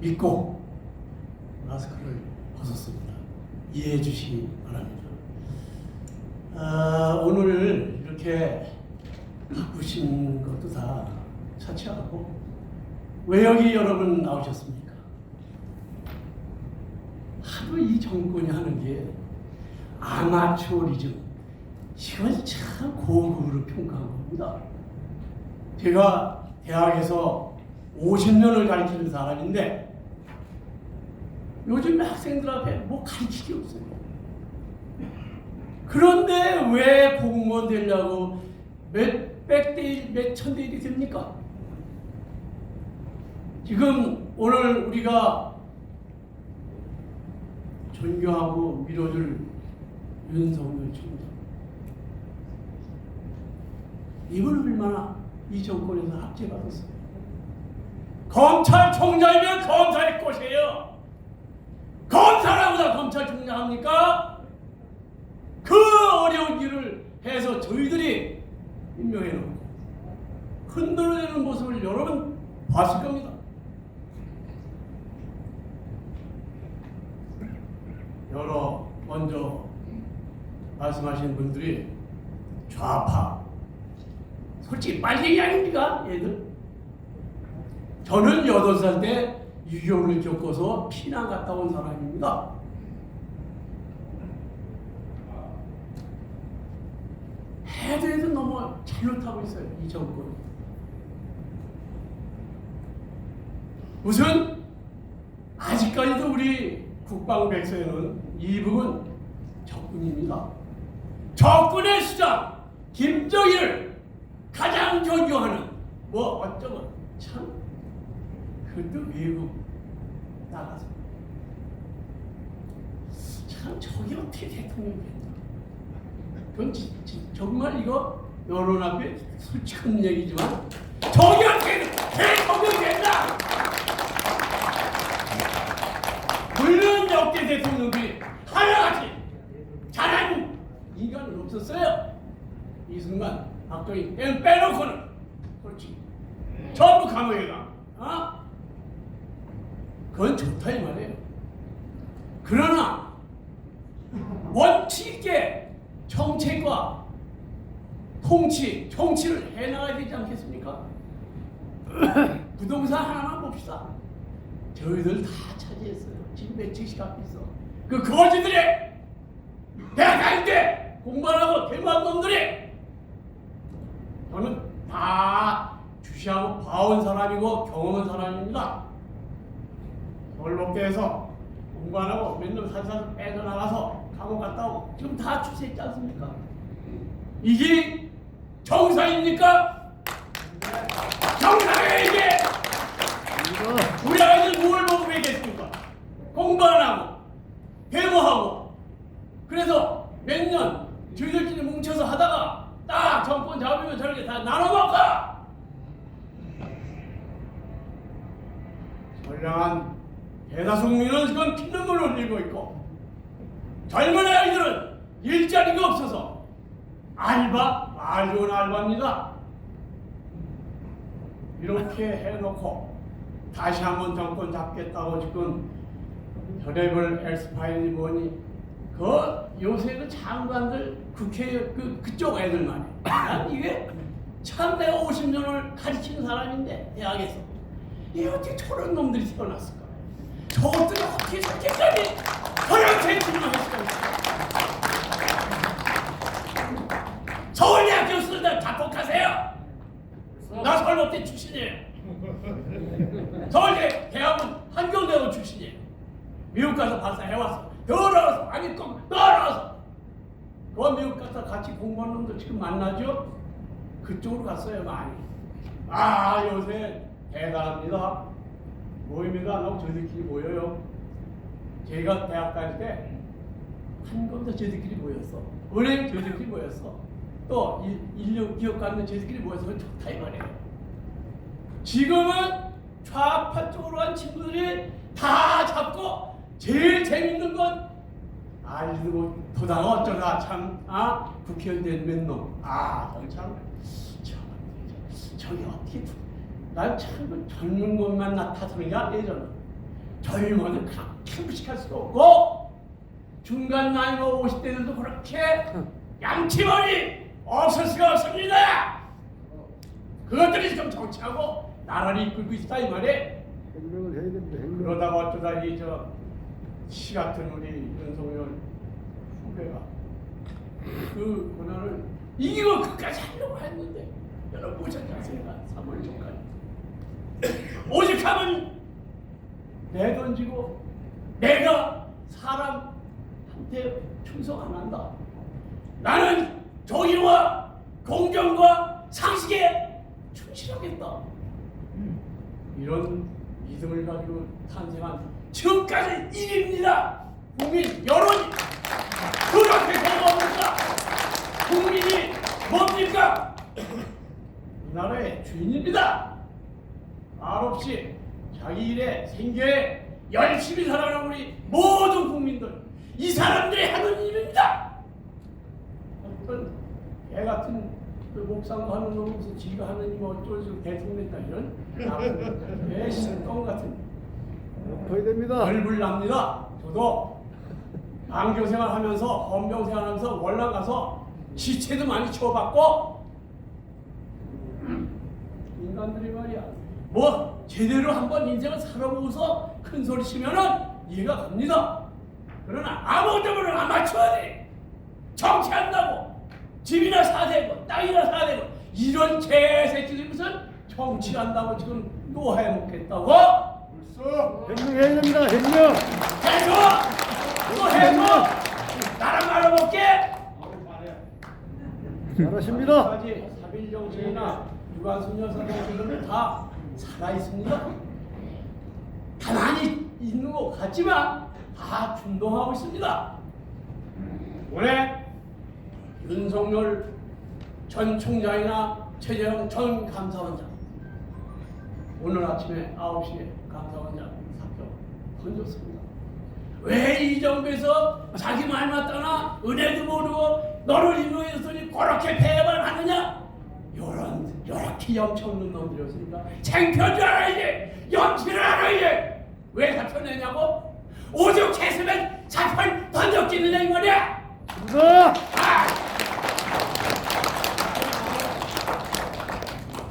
믿고 마스크를 벗었습니다. 이해해 주시기 바랍니다. 오늘 이렇게 바쁘신 것도 다 차치하고 왜 여기 여러분 나오셨습니까? 하도 이 정권이 하는 게 아마추어리즘, 이건 참 고급으로 평가한 겁니다. 제가 대학에서 50년을 가르치는 사람인데 요즘 학생들 앞에 뭐 가르칠 게 없어요. 그런데 왜 공무원 되려고 몇 백대 일, 몇 천대 일이 됩니까? 지금 오늘 우리가 존경하고 밀어줄 윤석열 총장, 이걸 얼마나 이 정권에서 합제받았어요. 검찰총장이면 검찰의 것이에요. 검사라보다 검찰총장 합니까? 그 어려운 일을 해서 저희들이 임명해놓고 흔들어내는 모습을 여러분 봤을 겁니다. 먼저 말씀하신 분들이 좌파, 솔직히 빨갱이 아닙니까? 얘들. 저는 8살 때 유교를 겪어서 피난 갔다 온 사람입니다. 해도 너무 잘못하고 있어요, 이 정권. 우선 아직까지도 우리 국방백서에는 이 부분 적군입니다. 적군의 수장 김정일을 가장 존경하는 뭐 어쩌면 참 그것도 외국 나가서 참 저게 어떻게 대통령이 됐나. 그건 정말 이거 여론 앞에 솔직한 얘기지만 저게 어떻게 대통령이 됐나. 물론 역대 대통령들이 하나같이 잘한 인간은 없었어요. 이승만, 박정희 빼놓고는 그렇지. 전부 감옥에 가. 그건 좋다 이 말이에요. 그러나 원칙 있게 정책과 정치를 해나가야 되지 않겠습니까? 부동산 하나만 봅시다. 저희들 다 차지했어요. 지금 몇 채씩 갖고 있어. 그 거지들이 대학 다닐 때 공부 안 하고 대무한 놈들이, 저는 다 주시하고 봐온 사람이고 경험한 사람입니다. 서울법대에서 공부 안 하고 맨날 살살 빼져나가서 감옥 갔다 오고 지금 다 추세했지 않습니까? 이게 정상입니까? 정상이에요 이게. 우리 아이들 뭘 보고 배겠습니까? 공부 안 하고 데모하고. 그래서 몇 년 저희들끼리 뭉쳐서 하다가 딱 정권 잡으면 저렇게 다 나눠먹고 선량한 대다수 국민은 지금 피눈물을 흘리고 있고, 젊은 아이들은 일자리가 없어서 말 좋은 알바입니다. 이렇게 해놓고 다시 한번 정권 잡겠다고 지금 별의별 엑스파일이 뭐니, 요새 그 장관들 국회 그쪽 애들 말이야. 난 이게 참 내가 50년을 가르치는 사람인데 대학에서 이게 어떻게 저런 놈들이 태어났을까? 저것들이 어떻게 저렇게까지 그런 생각을 했을까? 서울대학교 쓰는데 자폭하세요. 나 서울대 출신이에요. 서울대 대학은 한경대학원 출신이에요. 미국 가서 박사 해왔어. 돌아와서 아니 꼭 돌아와서 그 미국 가서 같이 공부하는 놈들 지금 만나죠? 그쪽으로 갔어요 많이. 요새 대단합니다. 모입니다. 너무 저희들끼리 모여요. 제가 대학 다닐 때 한국도 저희들끼리 모였어. 은행 저희들끼리 모였어. 또 인력 기업 가는 저희들끼리 모여서 좋다 이 말이에요. 지금은 좌파 쪽으로 간 친구들이 다 잡고 제일 재밌는 건 알고 도당 어쩌다 참 국회의원 된 몇 놈. 저기 어떻게 난 참 젊은 것만 나타서는 게 아니에요. 저는 젊은은 그렇게 무식할 수도 없고 중간 나이 먹 50대들도 그렇게 양치머리 없을 수가 없습니다. 그것들이 지금 정치하고 나라를 이끌고 있다 이 말이에요. 행명을 해야 됩니다. 행명. 그러다가 어쩌다 시 같은 우리 윤석열 후배가 그 권한을 이기고 끝까지 하려고 했는데 여러분 보셨잖아요. 3월 전까지 오직하면 내던지고 내가 사람한테 충성 안 한다. 나는 정의와 공정과 상식에 충실하겠다. 이런 믿음을 가지고 탄생한 지금까지 일입니다. 국민 여론이 그렇게 되어옵니까? 국민이 뭡니까? 이 나라의 주인입니다. 말없이 자기 일에 생계에 열심히 살아가는 우리 모든 국민들, 이 사람들이 하는 일입니다. 어떤 개 같은 그 목상도 하는 놈 무슨 지가 하는 일 어쩌고 대통령이다 이런 배신똥 같은 엎어야 됩니다. 얼굴납니다. 저도 안교 생활하면서 헌병 생활하면서 월남 가서 시체도 많이 치워봤고 인간들이 말이야 뭐 제대로 한번 인생을 살아보고서 큰 소리 치면은 이해가 갑니다. 그러나 아무것도 모르는 아마추어들이 정치한다고 집이나 사대고 땅이나 사대고 이런 개새끼들이 무슨 정치한다고 지금 또 해먹겠다고? 행명해야 됩니다. 행명. 해줘! 또 해줘! 나랑 말아볼게! 잘하십니다. 아직까지 사빌정신이나 유관순 여사 정신은 다 살아있습니다. 가만히 있는 것 같지만 다 준동하고 있습니다. 올해 윤석열 전 총장이나 최재형 전 감사원장 오늘 아침에 9시에 감사원장 사표 던졌습니다. 왜 이 정부에서 자기 말 맞다나 은혜도 모르고 너를 임명했으니 그렇게 배반하느냐? 요렇게 염치 없는 놈들이었으니까 창피한 줄 알아야지. 염치를 알아야지. 왜 사표 내냐고? 오죽했으면 사표를 던졌겠느냐 이 말이야.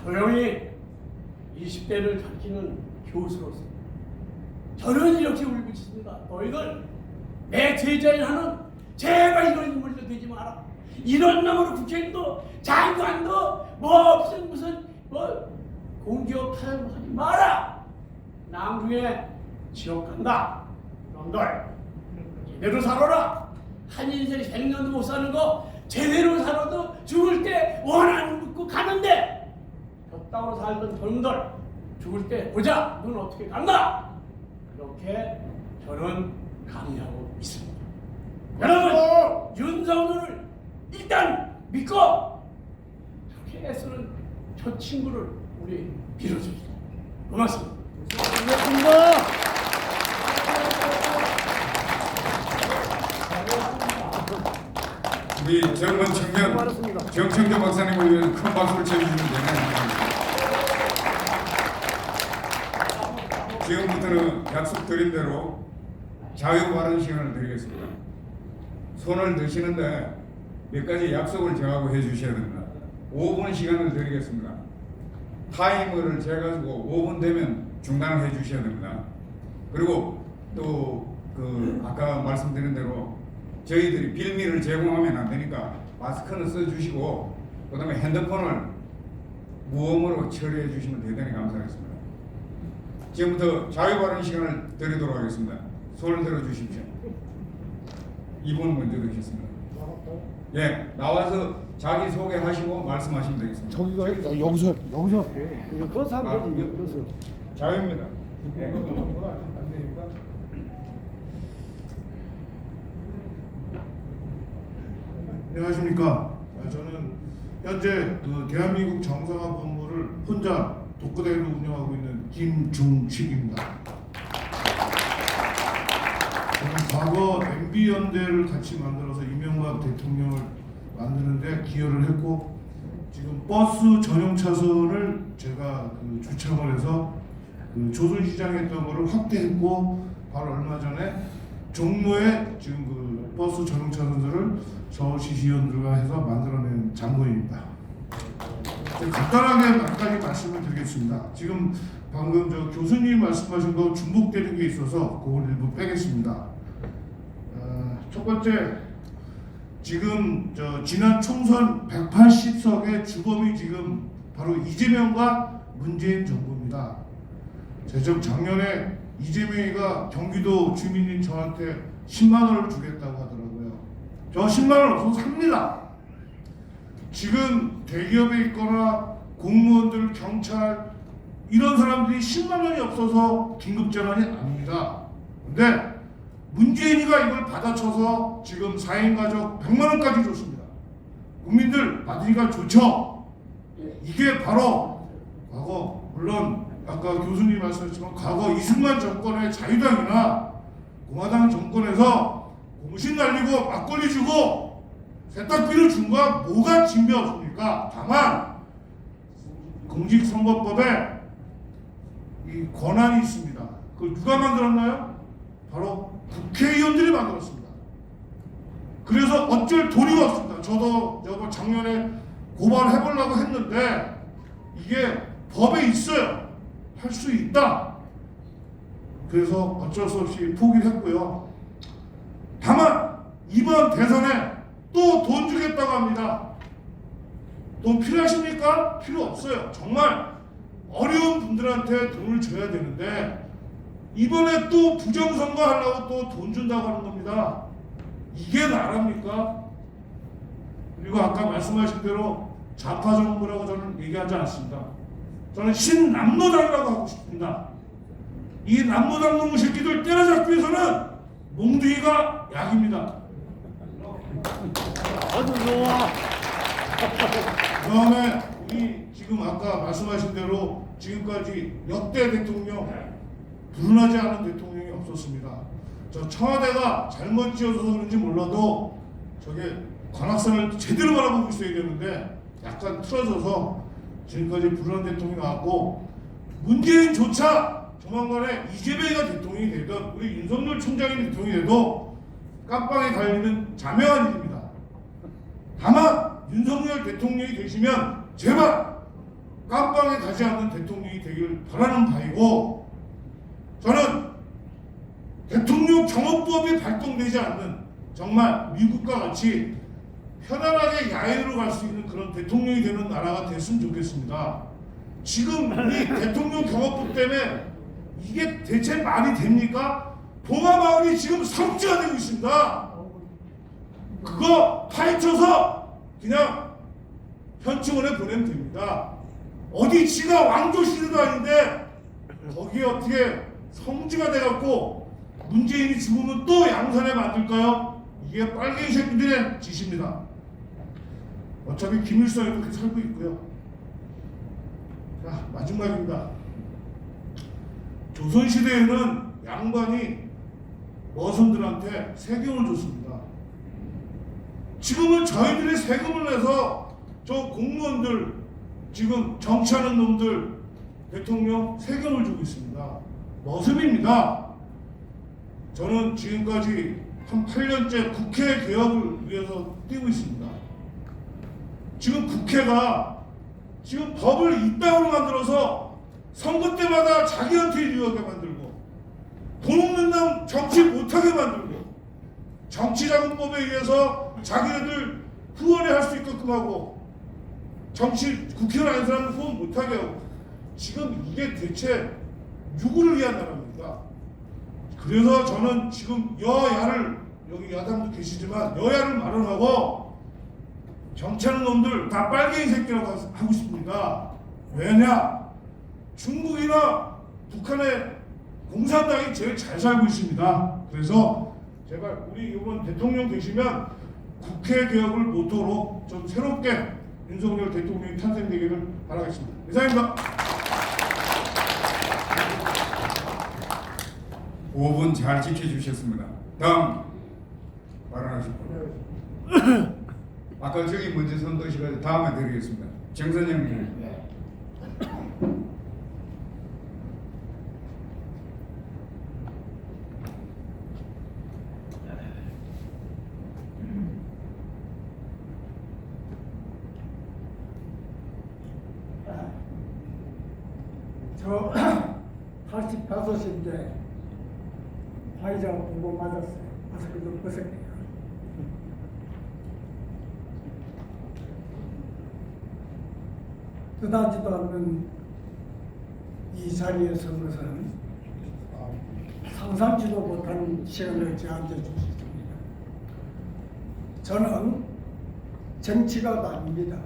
조용히 20대를 가르치는 교수로서 저는 이렇게 울부짖습니다. 너희들 내 제자인 하는 제발 이런 인물들 되지 마라. 이런 놈으로 국회의원도 장관도 뭐 무슨 공기업 타협하지 마라. 나중에 지옥 간다. 놈들 제대로 살아라. 한 인생 100년도 못 사는 거 제대로 살아도 죽을 때 원하는 묻고 가는데 곁땅으로 살던 젊은들 죽을 때 보자 눈 어떻게 간다. 그렇게 저는 강의하고 있습니다. 여러분 윤석열을 일단 믿고 저렇게 애쓰는 저 친구를 우리 빌어줍시다. 고맙습니다. 고맙습니다. 우리 젊은 청년 정청조 박사님을 위해서 큰 박수를 쳐주시면 되네요. 지금부터는 약속드린 대로 자유 발언 시간을 드리겠습니다. 손을 드시는데 몇 가지 약속을 정하고 해주셔야 됩니다. 5분 시간을 드리겠습니다. 타이머를 재가지고 5분 되면 중단을 해주셔야 됩니다. 그리고 또 아까 말씀드린 대로 저희들이 빌미를 제공하면 안 되니까 마스크는 써주시고 그 다음에 핸드폰을 무음으로 처리해 주시면 대단히 감사하겠습니다. 지금부터 자유 발언 시간을 드리도록 하겠습니다. 손을 들어주십시오. 이분 먼저 드리겠습니다. 예, 나와서 자기 소개하시고 말씀하시면 되겠습니다. 저기가 여기서 이거 꺼서 하면 되지. 꺼서. 자유입니다. 예. 안녕하십니까. 저는 현재 대한민국 정상화 본부를 혼자 독거대로 운영하고 있는 김중식입니다. 저는 과거 MB연대를 같이 만들어서 이명박 대통령을 만드는데 기여를 했고 지금 버스 전용 차선을 제가 주창을 해서 그 조선시장에 했던 거를 확대했고 바로 얼마 전에 종로에 지금 그 버스 전용 차선들을 서울시 시의원들과 해서 만들어낸 장본입니다. 간단하게 몇 가지 말씀을 드리겠습니다. 지금 방금 저 교수님 말씀하신 거 중복되는 게 있어서 그걸 일부 빼겠습니다. 첫 번째, 지금 저 지난 총선 180석의 주범이 지금 바로 이재명과 문재인 정부입니다. 제가 작년에 이재명이가 경기도 주민인 저한테 10만 원을 주겠다고 하더라고요. 저 10만 원 없어서 삽니다. 지금 대기업에 있거나 공무원들, 경찰 이런 사람들이 10만 원이 없어서 긴급재난이 아닙니다. 근데 문재인이가 이걸 받아쳐서 지금 4인 가족 100만 원까지 줬습니다. 국민들 받으니까 좋죠. 이게 바로 과거, 물론 아까 교수님 말씀하셨지만 과거 이승만 정권의 자유당이나 공화당 정권에서 고무신 날리고 막걸리 주고 세탁비를 준 거와 뭐가 진배 없습니까? 다만 공직선거법에 이 권한이 있습니다. 그걸 누가 만들었나요? 바로 국회의원들이 만들었습니다. 그래서 어쩔 도리가 없습니다. 저도 작년에 고발해보려고 했는데 이게 법에 있어요. 할 수 있다. 그래서 어쩔 수 없이 포기를 했고요. 다만 이번 대선에 또 돈 주겠다고 합니다. 돈 필요하십니까? 필요 없어요. 정말 어려운 분들한테 돈을 줘야 되는데 이번에 또 부정선거 하려고 또 돈 준다고 하는 겁니다. 이게 나랍니까? 그리고 아까 말씀하신 대로 좌파 정부라고 저는 얘기하지 않습니다. 저는 신남노당이라고 하고 싶습니다. 이 남노당 놈의 새끼들 때려잡기 위해서는 몽둥이가 약입니다. 아주 좋아. 그다음에 우리 지금 아까 말씀하신 대로 지금까지 역대 대통령 불운하지 않은 대통령이 없었습니다. 저 청와대가 잘못 지어서 그런지 몰라도 저게 관악산을 제대로 바라보고 있어야 되는데 약간 틀어져서 지금까지 불운한 대통령이 나왔고 문재인조차 조만간에 이재명이가 대통령이 되든 우리 윤석열 총장이 대통령이 돼도 깜빵에 달리는 자명한 일입니다. 다만 윤석열 대통령이 되시면 제발 깜빵에 가지 않는 대통령이 되기를 바라는 바이고 저는 대통령 경호법이 발동되지 않는 정말 미국과 같이 편안하게 야외로 갈 수 있는 그런 대통령이 되는 나라가 됐으면 좋겠습니다. 지금 우리 대통령 경호법 때문에 이게 대체 말이 됩니까? 봉화마을이 지금 성지가 되고 있습니다. 그거 파헤쳐서 그냥 현충원에 보내면 됩니다. 어디 지가 왕조시대도 아닌데 거기에 어떻게 성지가 돼갖고 문재인이 죽으면 또 양산에 만들까요? 이게 빨갱이 새끼들의 짓입니다. 어차피 김일성이 그렇게 살고 있고요. 자, 마지막입니다. 조선시대에는 양반이 머슴들한테 세금을 줬습니다. 지금은 저희들이 세금을 내서 저 공무원들, 지금 정치하는 놈들 대통령 세금을 주고 있습니다. 머슴입니다. 저는 지금까지 한 8년째 국회 개혁을 위해서 뛰고 있습니다. 지금 국회가 지금 법을 이따위로 만들어서 선거 때마다 자기한테 유리하게 만들고 돈 없는 남 정치 못하게 만들고 정치자금법에 의해서 자기네들 후원을 할 수 있게끔 하고 정치 국회의원 아닌 사람은 후원 못하게 하고 지금 이게 대체 누구를 위한 나라입니까? 그래서 저는 지금 여야를 여기 야당도 계시지만 여야를 마련하고 정치하는 놈들 다 빨갱이 새끼라고 하고 싶습니다. 왜냐? 중국이나 북한의 공산당이 제일 잘 살고 있습니다. 그래서 제발 우리 이번 대통령 되시면 국회 개혁을 모토로 좀 새롭게 윤석열 대통령이 탄생되기를 바라겠습니다. 이상입니다. 5분 잘 지켜주셨습니다. 다음 발언하실 분. 아까 저기 먼저 선도시가 다음에 드리겠습니다. 정선영 님. 저 85인데 화이자 2번 맞았어요. 마스크도 벗었네요. 뜻하지도 않는 이 자리에 선 것은 상상지도 못한 시간을 제한해 주셨습니다. 저는 정치가가 아닙니다.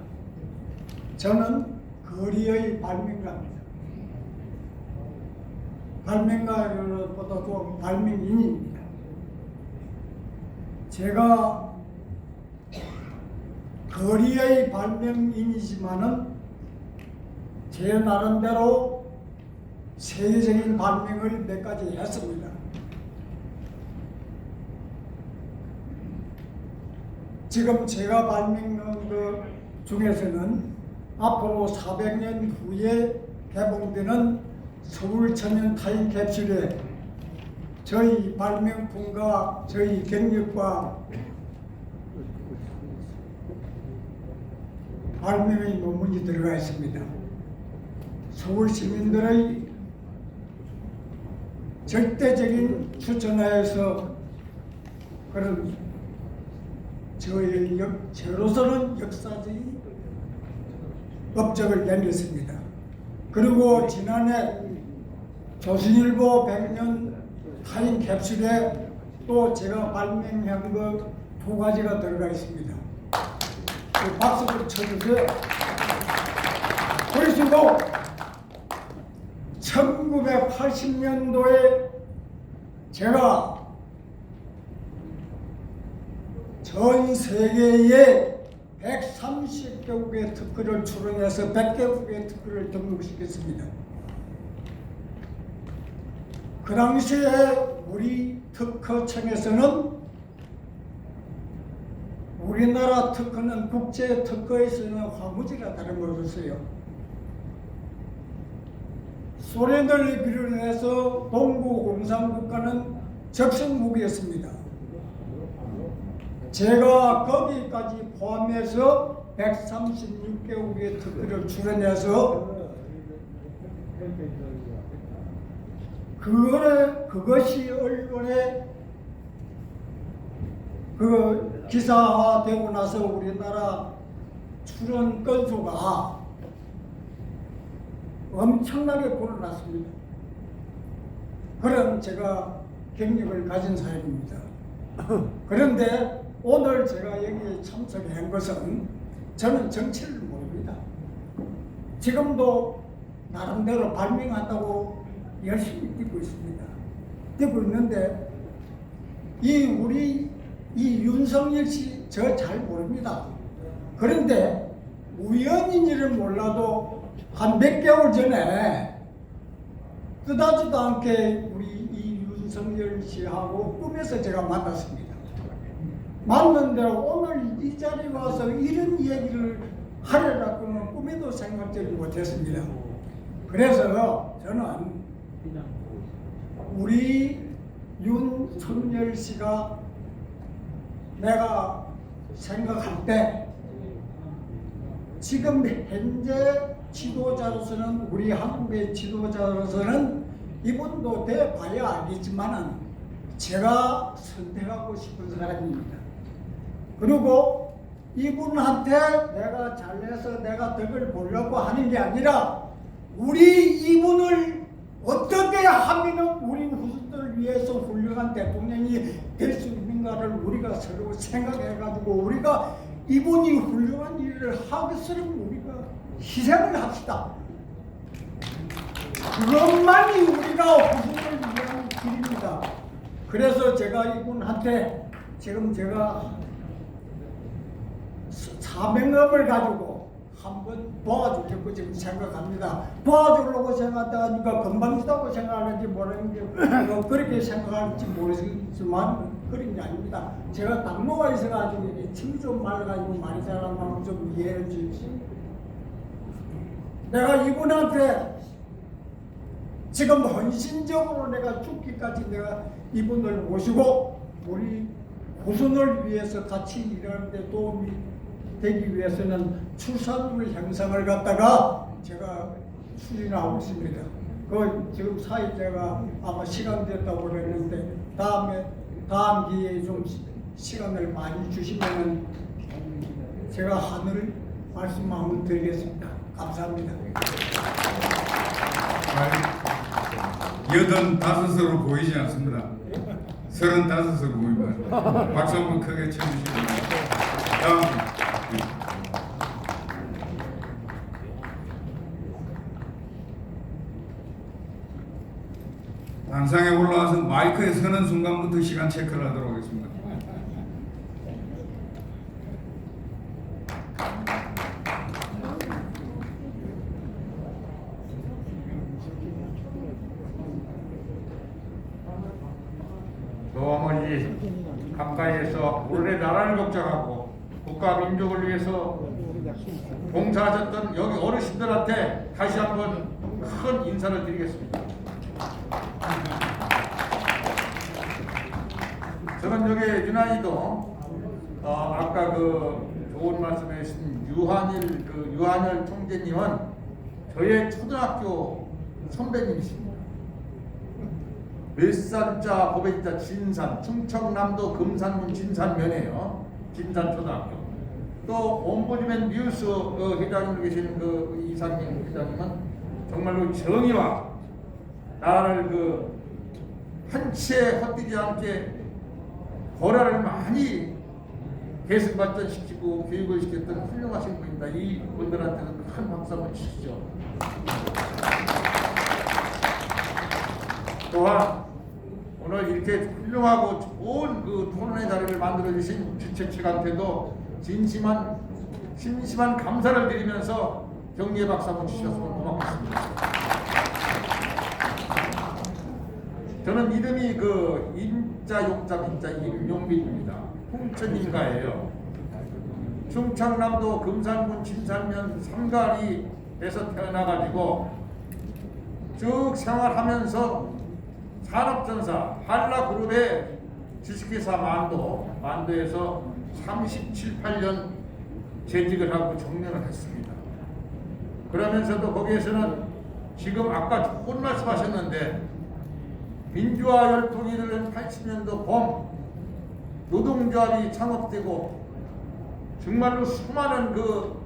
저는 거리의 발명가입니다. 발명가보다도 발명인입니다. 제가 거리의 발명인이지만은 제 나름대로 세계적인 발명을 몇 가지 했습니다. 지금 제가 발명한 것 중에서는 앞으로 400년 후에 개봉되는 서울 천연 타임캡슐에 저희 발명품과 저희 경력과 발명의 논문이 들어가 있습니다. 서울 시민들의 절대적인 추천하에서 그런 저로서는 역사적인 업적을 남겼습니다. 그리고 지난해 조선일보 100년 타임캡슐에 또 제가 발명한 것 2가지가 들어가 있습니다. 박수를 쳐주세요. 그리고 1980년도에 제가 전 세계에 130개국의 특허를 출원해서 100개국의 특허를 등록시켰습니다. 그 당시에 우리 특허청에서는 우리나라 특허는 국제 특허에서는 화무지가 다름없었어요. 소련을 비롯해서 동구 공산국가는 적성무기였습니다. 제가 거기까지 포함해서 136개국의 특허를 출원해서 그것이 언론에 기사화되고 나서 우리나라 출원 건수가 엄청나게 불어났습니다. 그런 제가 경력을 가진 사람입니다. 그런데 오늘 제가 여기에 참석한 것은 저는 정치를 모릅니다. 지금도 나름대로 발명한다고 열심히 뛰고 있습니다. 뛰고 있는데 우리 윤석열 씨 저 잘 모릅니다. 그런데 우연인지는 몰라도 한 몇 개월 전에 뜻하지도 않게 우리 이 윤석열 씨하고 꿈에서 제가 만났습니다. 만났는데 오늘 이 자리에 와서 이런 얘기를 하려고는 꿈에도 생각지 못했습니다. 그래서 저는 우리 윤석열 씨가 내가 생각할 때 지금 현재 지도자로서는 우리 한국의 지도자로서는 이분도 돼봐야 알겠지만은 제가 선택하고 싶은 사람입니다. 그리고 이분한테 내가 잘해서 내가 덕을 보려고 하는 게 아니라 우리 이분을 어떻게 하면 우리 후손들을 위해서 훌륭한 대통령이 될 수 있는가를 우리가 서로 생각해가지고 우리가 이분이 훌륭한 일을 하겠으면 우리가 희생을 합시다. 그것만이 우리가 후손을 위한 길입니다. 그래서 제가 이분한테 지금 제가 사명감을 가지고 한번 도와주려고 지금 생각합니다. 도와주려고 생각하니까 건방지다고 생각하는지 모르는지 그렇게 생각할지 모르지만 그런 게 아닙니다. 제가 당뇨가 있어가지고 침이 좀 말라가지고 말이 잘 안 나오면 좀 이해해 주십시오. 내가 이분한테 지금 헌신적으로 내가 죽기까지 내가 이분을 모시고 우리 후손을 위해서 같이 일하는데 도움이 되기 위해서는 출산율 향상을 갖다가 제가 추진하고 있습니다. 그 지금 사회자가 아마 시간 됐다고 그랬는데 다음 기회에 좀 시간을 많이 주시면은 제가 하늘 말씀 한번 드리겠습니다. 감사합니다. 85으로 보이지 않습니다. 35으로 보입니다. 박수 한번 크게 쳐주시기 바랍니다. 다음. 단상에 올라와서 마이크에 서는 순간부터 시간 체크를 하도록 하겠습니다. 저 멀리 가까이에서 오늘의 나라를 걱정하고 국가 민족을 위해서 봉사하셨던 여기 어르신들한테 다시 한번 큰 인사를 드리겠습니다. 저는 여기 유난히도 아까 그 좋은 말씀해 주신 유한일 총재님은 저의 초등학교 선배님이십니다. 몇 산자 고백자 진산, 충청남도 금산군 진산면이에요. 진산초등학교. 또 옴부즈맨 뉴스 회장님 계신 그 이상민 회장님은 정말로 정의와 나라를 한치에 헛되지 않게 보라를 많이 계승 발전시키고 교육을 시켰던 훌륭하신 분입니다. 이 분들한테는 큰 박수 한번 주시죠. 또한 오늘 이렇게 훌륭하고 좋은 그 토론의 자리를 만들어 주신 주최 측한테도 심심한 감사를 드리면서 격려의 박수 한번 주셨으면 고맙겠습니다. 저는 이름이 그 인자 용자 민자 임용민입니다. 풍천인가예요. 충청남도 금산군 진산면 삼가리에서 태어나가지고 쭉 생활하면서 산업전사 한라그룹의 주식회사 만도에서 37, 8년 재직을 하고 정년을 했습니다. 그러면서도 거기에서는 지금 아까 좋은 말씀하셨는데 민주화 열풍이 80년도 봄 노동조합이 창업되고 정말로 수많은 그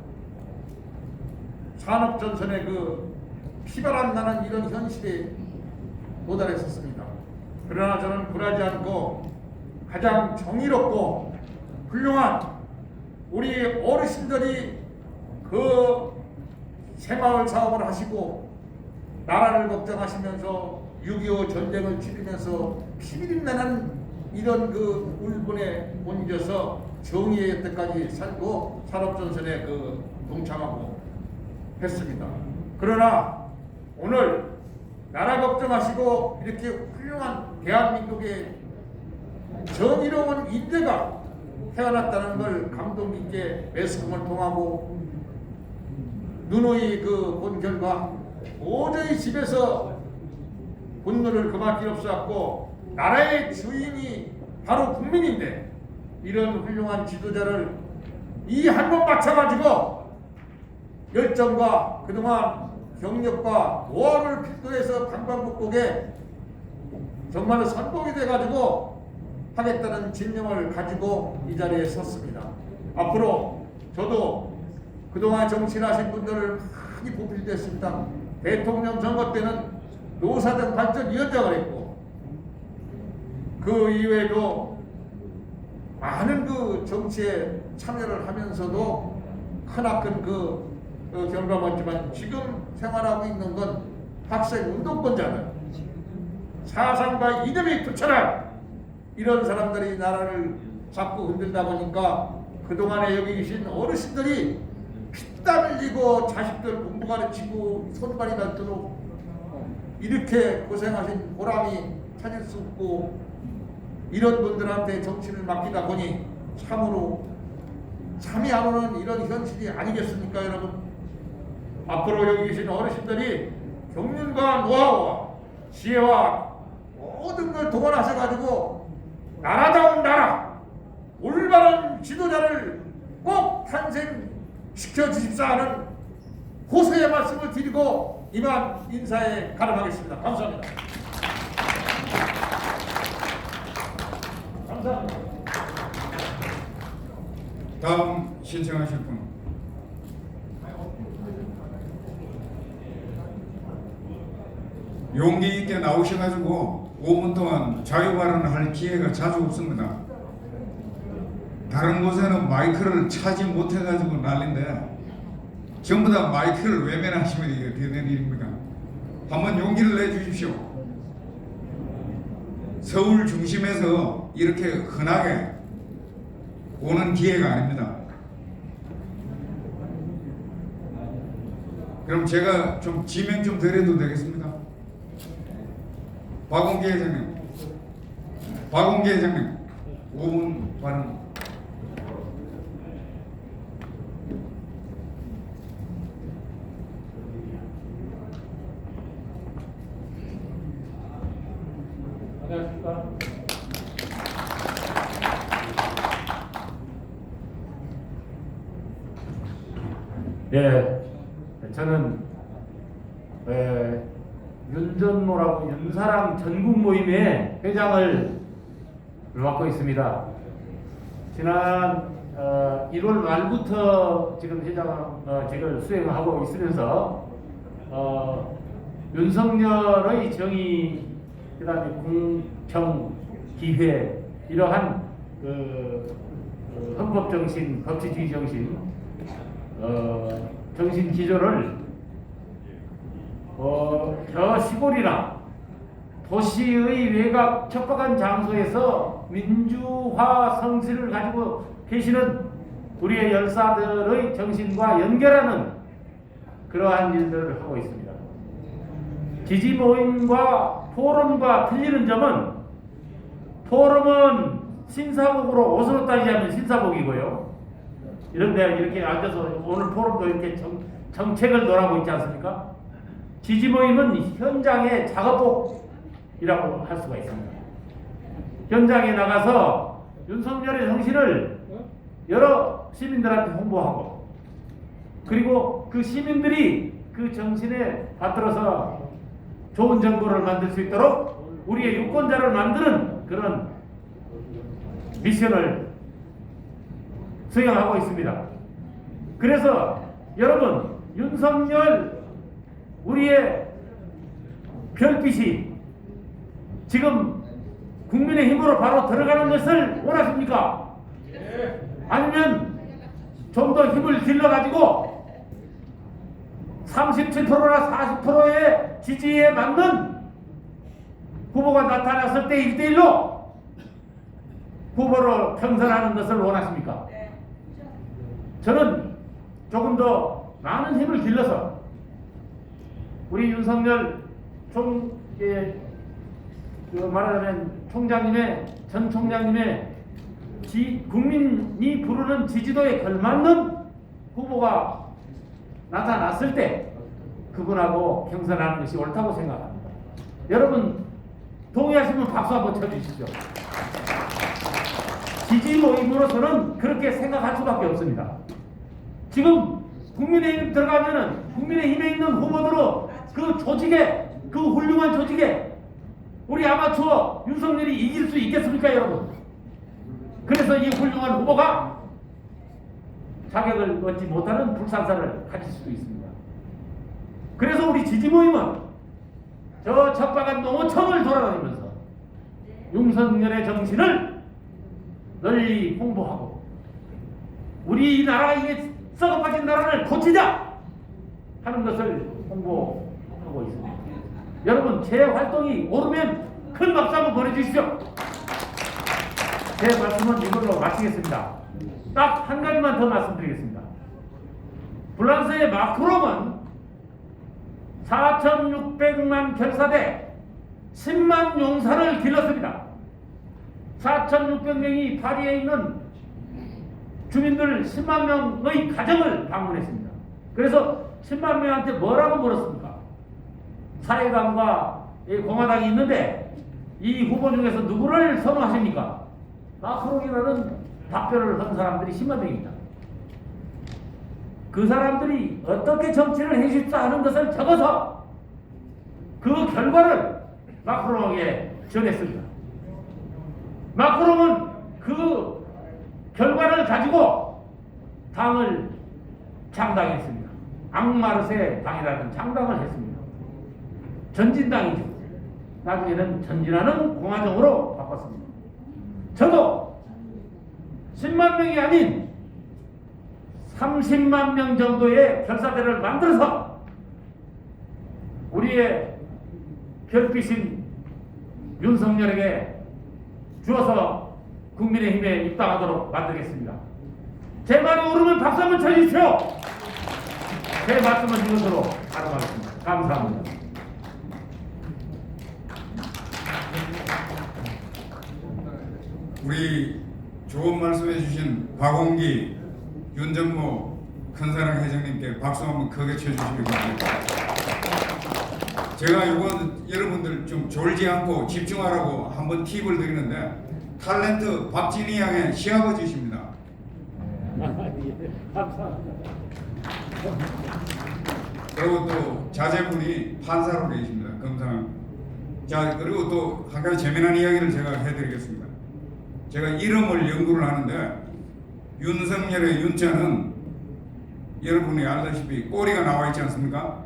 산업전선의 그 피바람 나는 이런 현실에 도달했었습니다. 그러나 저는 굴하지 않고 가장 정의롭고 훌륭한 우리 어르신들이 그 새마을 사업을 하시고 나라를 걱정하시면서 6.25 전쟁을 치르면서 피비린내는 이런 그 울분에 옮겨서 정의의 여태까지 살고 산업전선에 그 동참하고 했습니다. 그러나 오늘 나라 걱정하시고 이렇게 훌륭한 대한민국의 정의로운 인재가 태어났다는 걸 감동 깊게 매스컴을 통하고 누누이 그 본 결과 도저히 집에서 분노를 금할 길 없었고 나라의 주인이 바로 국민인데 이런 훌륭한 지도자를 이 한 번 맞춰가지고 열정과 그동안 경력과 노하우를 필두해서 방방곡곡에 정말로 선봉이 돼가지고 하겠다는 진념을 가지고 이 자리에 섰습니다. 앞으로 저도 그동안 정치하신 분들을 많이 보필됐습니다. 대통령 선거 때는 노사정 발전위원장을 했고 그 이외에도 많은 그 정치에 참여를 하면서도 크나큰 그 결과가 있지만 지금 생활하고 있는 건 학생 운동권자들 사상과 이념이 투철한 이런 사람들이 나라를 자꾸 흔들다 보니까 그동안에 여기 계신 어르신들이 피땀 흘리고 자식들 공부 가르치고 손발이 닳도록 이렇게 고생하신 보람이 찾을 수 없고 이런 분들한테 정치를 맡기다 보니 참으로 잠이 안 오는 이런 현실이 아니겠습니까 여러분? 앞으로 여기 계신 어르신들이 경륜과 노하우와 지혜와 모든 걸 동원하셔가지고 나라다운 나라 올바른 지도자를 꼭 탄생시켜 주십사 하는 호소의 말씀을 드리고 이만 인사에 가름하겠습니다. 감사합니다. 감사합니다. 다음 신청하실 분. 용기 있게 나오셔가지고 5분 동안 자유 발언할 기회가 자주 없습니다. 다른 곳에는 마이크를 차지 못해가지고 난린데 전부 다 마이크를 외면하시면 이게 어떻게 된 일입니까? 한번 용기를 내주십시오. 서울 중심에서 이렇게 흔하게 오는 기회가 아닙니다. 그럼 제가 좀 지명 좀 드려도 되겠습니까? 박원계 회장님, 5분 발언. 안녕하십니까. 예, 저는 윤전모라고 윤사랑 전국 모임의 회장을 맡고 있습니다. 지난 1월 말부터 지금 회장직을 수행하고 있으면서 윤석열의 정의, 그다음에 공평, 기회, 이러한 헌법 정신, 법치주의 정신, 정신 기조를 저 시골이나 도시의 외곽 척박한 장소에서 민주화 성실을 가지고 계시는 우리의 열사들의 정신과 연결하는 그러한 일들을 하고 있습니다. 지지 모임과 포럼과 틀리는 점은, 포럼은 신사복으로 옷으로 따지자면 신사복이고요. 이런데 이렇게 앉아서 오늘 포럼도 이렇게 정책을 논하고 있지 않습니까? 지지 모임은 현장의 작업복이라고 할 수가 있습니다. 현장에 나가서 윤석열의 정신을 여러 시민들한테 홍보하고, 그리고 그 시민들이 그 정신에 받들어서 좋은 정부를 만들 수 있도록 우리의 유권자를 만드는 그런 미션을 수행하고 있습니다. 그래서 여러분, 윤석열 우리의 별빛이 지금 국민의힘으로 바로 들어가는 것을 원하십니까? 아니면 좀 더 힘을 길러가지고 37%나 40%의 지지에 맞는 후보가 나타났을 때 1대1로 후보를 경선하는 것을 원하십니까? 저는 조금 더 많은 힘을 길러서 우리 윤석열 말하자면 전 총장님의 국민이 부르는 지지도에 걸맞는 후보가 나타났을 때 그분하고 경선하는 것이 옳다고 생각합니다. 여러분 동의하시면 박수 한번 쳐주십시오. 지지 모임으로서는 그렇게 생각할 수밖에 없습니다. 지금 국민의힘 들어가면은 국민의힘에 있는 후보들로 그 조직에, 그 훌륭한 조직에 우리 아마추어 윤석열이 이길 수 있겠습니까, 여러분? 그래서 이 훌륭한 후보가 자격을 얻지 못하는 불상사를 가질 수도 있습니다. 그래서 우리 지지 모임은 저 척박한 농어촌을 돌아다니면서 윤석열의 정신을 널리 홍보하고 우리 이 나라가 이게 썩어빠진 나라를 고치자 하는 것을 홍보하고 있습니다. 여러분, 제 활동이 오르면 큰 박수 한번 보내주십시오. 제 말씀은 이걸로 마치겠습니다. 딱 한 가지만 더 말씀드리겠습니다. 프랑스의 마크롱은 4,600만 결사대 10만 용사를 길렀습니다. 4,600명이 파리에 있는 주민들 10만 명의 가정을 방문했습니다. 그래서 10만 명한테 뭐라고 물었습니까? 사회당과 공화당이 있는데 이 후보 중에서 누구를 선호하십니까? 마크롱이라는 답변을 한 사람들이 10만 명입니다. 그 사람들이 어떻게 정치를 해주십사 하는 것을 적어서 그 결과를 마크롱에게 전했습니다. 마크롱은 그 결과를 가지고 당을 창당했습니다. 앙마르세 당이라는 창당을 했습니다. 전진당이죠. 나중에는 전진하는 공화정으로 바꿨습니다. 저도 10만 명이 아닌 30만 명 정도의 결사대를 만들어서 우리의 별빛인 윤석열에게 주어서 국민의힘에 입당하도록 만들겠습니다. 제 말이 옳으면 박수 한번 쳐주십시오. 제 말씀은 이것으로 하도록하겠습니다. 감사합니다. 우리 좋은 말씀해 주신 박홍기, 윤정모 큰사랑 회장님께 박수 한번 크게 쳐주시기 바랍니다. 제가 이건 여러분들 좀 졸지 않고 집중하라고 한번 팁을 드리는데 탤런트 박진희 양의 시아버지십니다. 그리고 또 자제분이 판사로 계십니다. 검사. 자, 그리고 또 한 가지 재미난 이야기를 제가 해드리겠습니다. 제가 이름을 연구를 하는데 윤석열의 윤자는 여러분이 알다시피 꼬리가 나와 있지 않습니까?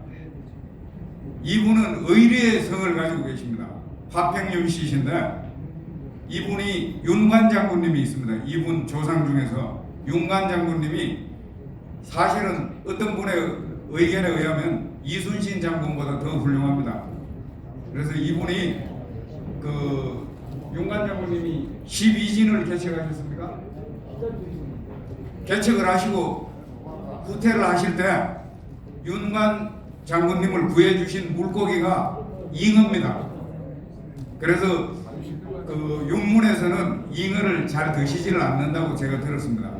이분은 의리의 성을 가지고 계십니다. 화평윤 씨신데 이분이 윤관 장군님이 있습니다. 이분 조상 중에서 윤관 장군님이 사실은 어떤 분의 의견에 의하면 이순신 장군보다 더 훌륭합니다. 그래서 이분이 그 윤관 장군님이 12진을 개척하셨습니까? 개척을 하시고 후퇴를 하실 때 윤관 장군님을 구해주신 물고기가 잉어입니다. 그래서 그 윤문에서는 잉어를 잘 드시지를 않는다고 제가 들었습니다.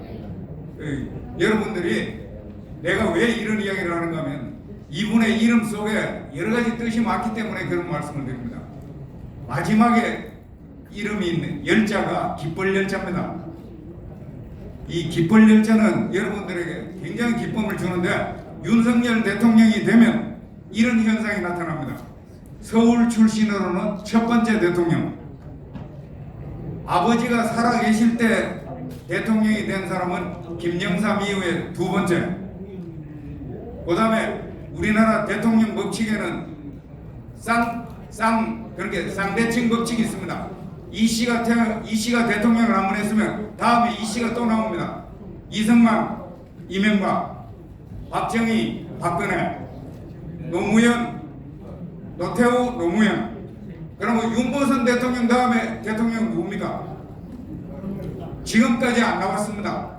여러분들이 내가 왜 이런 이야기를 하는가 하면 이분의 이름 속에 여러 가지 뜻이 많기 때문에 그런 말씀을 드립니다. 마지막에 이름이 있는 열자가 깃벌 열자입니다. 이 깃벌 열자는 여러분들에게 굉장히 기쁨을 주는데 윤석열 대통령이 되면 이런 현상이 나타납니다. 서울 출신으로는 첫 번째 대통령, 아버지가 살아계실 때 대통령이 된 사람은 김영삼 이후에 두 번째, 그 다음에 우리나라 대통령 법칙에는 그렇게 쌍대칭 법칙이 있습니다. 이 씨가 대통령을 한 번 했으면 다음에 이 씨가 또 나옵니다. 이승만, 이명박, 박정희, 박근혜, 노무현, 노태우, 노무현. 그러면 윤보선 대통령 다음에 대통령 누굽니까? 지금까지 안 나왔습니다.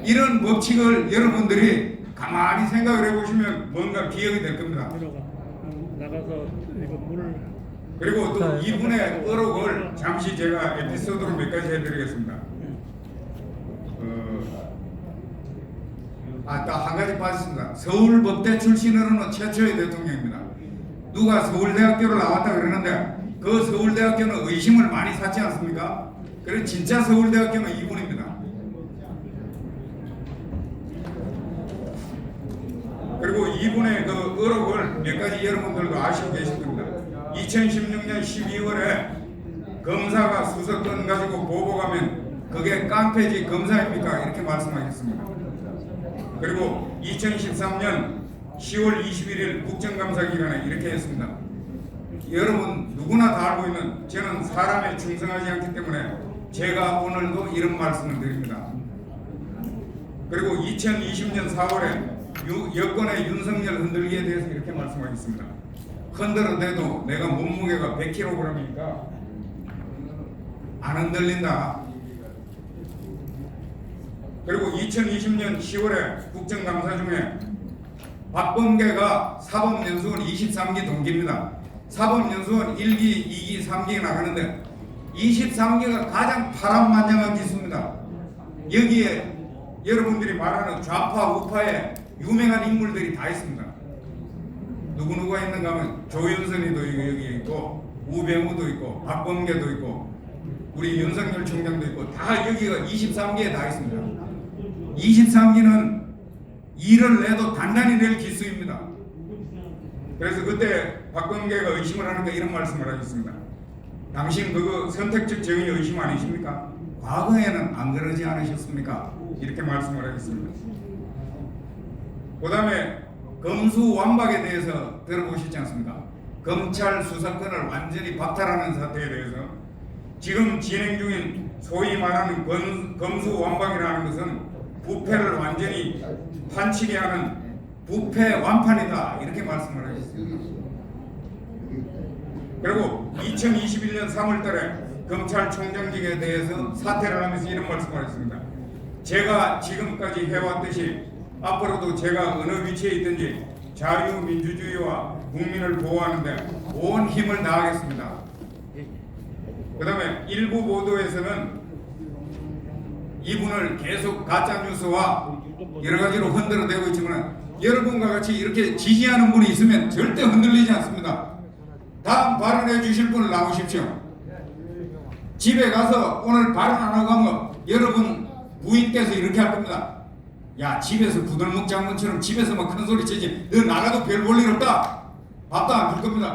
이런 법칙을 여러분들이 가만히 생각을 해보시면 뭔가 기억이 될 겁니다. 그리고 또 이분의 의혹을 잠시 제가 에피소드로 몇 가지 해드리겠습니다. 딱 한 가지 빠졌습니다. 서울법대 출신으로는 최초의 대통령입니다. 누가 서울대학교를 나왔다 그러는데 그 서울대학교는 의심을 많이 샀지 않습니까? 그래서 진짜 서울대학교는 이분입니다. 그리고 이분의 그 의혹을 몇 가지 여러분들도 아시고 계실 겁니다. 2016년 12월에 검사가 수사권 가지고 보고가면 그게 깡패지 검사입니까? 이렇게 말씀하셨습니다. 그리고 2013년 10월 21일 국정감사 기간에 이렇게 했습니다. 여러분 누구나 다 알고 있는 저는 사람에 충성하지 않기 때문에 제가 오늘도 이런 말씀을 드립니다. 그리고 2020년 4월에 여권의 윤석열 흔들기에 대해서 이렇게 말씀하셨습니다. 흔들어대도 내가 몸무게가 100kg이니까 안 흔들린다. 그리고 2020년 10월에 국정감사 중에 박범계가 사법연수원 23기 동기입니다. 사법연수원 1기, 2기, 3기 나가는데 23기가 가장 파란만장한 기수입니다. 여기에 여러분들이 말하는 좌파, 우파의 유명한 인물들이 다 있습니다. 누구누구가 있는가 하면 조윤선이도 여기 있고 우병우도 있고 박범계도 있고 우리 윤석열 총장도 있고 다 여기가 23기에 다 있습니다. 23기는 일을 내도 단단히 낼 기수입니다. 그래서 그때 박범계가 의심을 하니까 이런 말씀을 하셨습니다. 당신 그거 선택적 정의 의심 아니십니까? 과거에는 안 그러지 않으셨습니까? 이렇게 말씀을 하셨습니다. 그 다음에 검수완박에 대해서 들어보셨지 않습니까? 검찰 수사권을 완전히 박탈하는 사태에 대해서 지금 진행 중인 소위 말하는 검수완박이라는 것은 부패를 완전히 판치게 하는 부패 완판이다 이렇게 말씀을 하셨습니다. 그리고 2021년 3월달에 검찰총장직에 대해서 사퇴를 하면서 이런 말씀을 했습니다. 제가 지금까지 해왔듯이 앞으로도 제가 어느 위치에 있든지 자유민주주의와 국민을 보호하는데 온 힘을 다하겠습니다. 그 다음에 일부 보도에서는 이분을 계속 가짜뉴스와 여러가지로 흔들어대고 있지만 여러분과 같이 이렇게 지지하는 분이 있으면 절대 흔들리지 않습니다. 다음 발언해 주실 분을 나오십시오. 집에 가서 오늘 발언 안 하고 가면 여러분 부인께서 이렇게 할 겁니다. 야, 집에서 부들목 장군처럼 집에서 막 큰 소리 치지 너 나가도 별 볼 일 없다. 밥도 안 줄 겁니다.